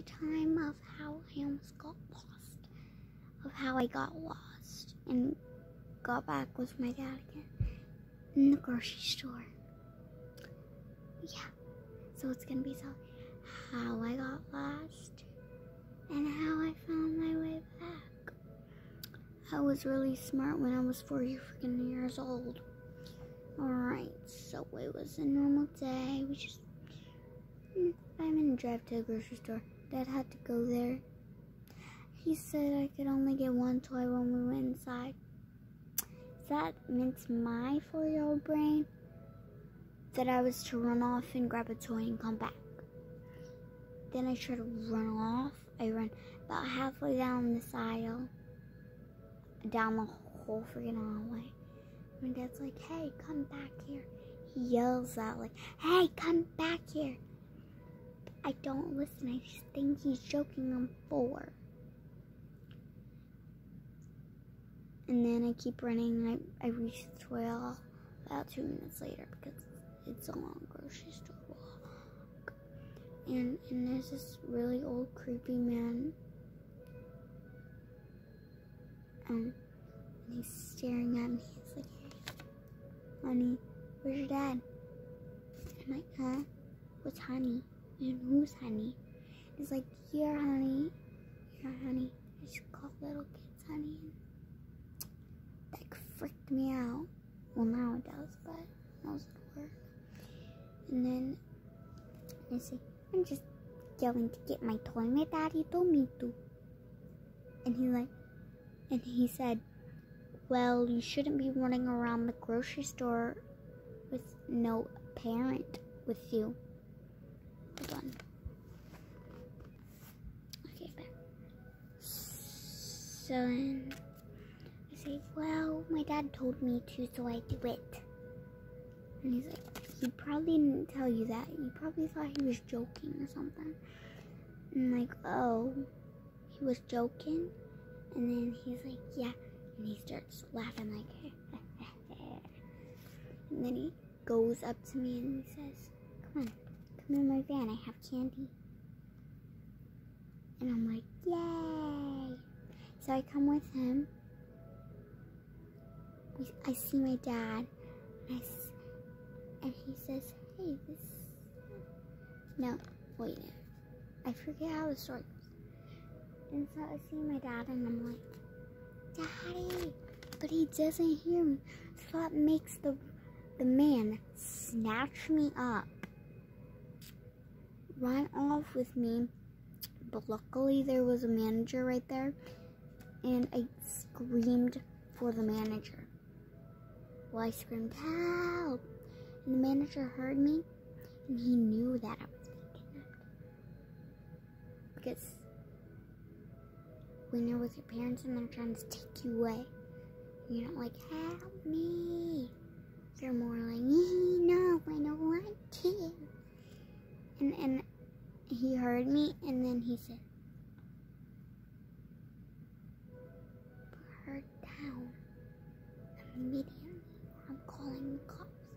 time of how I almost got lost. Of how I got lost and got back with my dad again in the grocery store. Yeah, so it's gonna be how I got lost and how I found my way back. I was really smart when I was 40 freaking years old. Alright, so it was a normal day. We just 5-minute drive to a grocery store. Dad had to go there. He said I could only get one toy when we went inside. That meant my 4-year-old brain that I was to run off and grab a toy and come back. Then I tried to run off. I ran about halfway down this aisle, down the whole freaking hallway. My dad's like, "Hey, come back here." He yells out like, "Hey, come back here." I don't listen. I just think he's joking. I'm 4. And then I keep running. I reach the toy aisle about 2 minutes later because it's a long grocery store walk. And there's this really old creepy man. And he's staring at me. He's like, "Hey, honey, where's your dad?" I'm like, "Huh? What's honey? And who's honey?" He's like, "Here, honey. Here, honey." I just call little kids honey. That freaked me out. Well, now it does, but that was at work. And then I say, "I'm just going to get my toy. My daddy told me to." And he said, "Well, you shouldn't be running around the grocery store with no parent with you." Hold on. Okay, back. So then I say, "Well, my dad told me to, so I do it." And he's like, "He probably didn't tell you that. You probably thought he was joking or something." And I'm like, "Oh, he was joking?" And then he's like, "Yeah." And he starts laughing like, and then he goes up to me and he says, come in my van, I have candy." And I'm like, "Yay!" So I come with him. I see my dad, and he says, "Hey, no, wait, I forget how the story goes." And so I see my dad, and I'm like, "Daddy," but he doesn't hear me. So that makes the man snatch me up, run off with me. But luckily there was a manager right there, and I screamed for the manager. Well, I screamed, "Help!" And the manager heard me, and he knew that I was being kidnapped. Because when you're with your parents and they're trying to take you away, you're not like, "Help me." You're more like, "No, I don't want to." And he heard me, and then he said, "Put her down immediately, or I'm calling the cops."